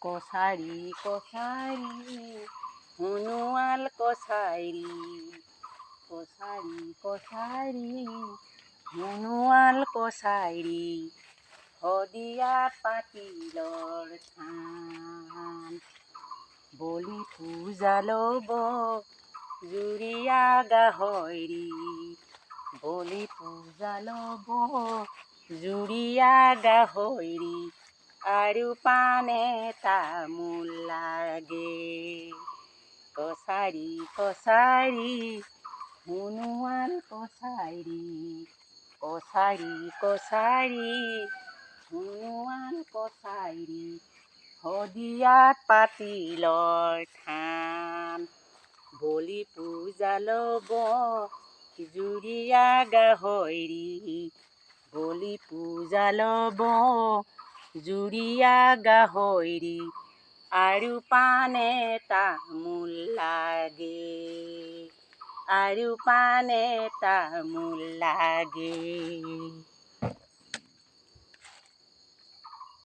কছাৰী কছাৰী সোণোৱাল কছাৰী কছাৰী কছাৰী সোণোৱাল কছাৰী শদিয়াত পাতিলৰ থান বলি পূজা ল'ব জুৰীয়া গাহৰি বলি পূজা ল'ব জুৰীয়া গাহৰি আৰু পাণে তামোল লাগে কছাৰী কছাৰী সোণোৱাল কছাৰী কছাৰী কছাৰী সোণোৱাল কছাৰী শদিয়াত পাতিলৰ থান বলি পূজা ল'ব জুৰীয়া গাহৰি বলি পূজা ল'ব জুৰীয়া গাহৰি আৰু পাণে তামোল লাগে আৰু পাণে তামোল লাগে।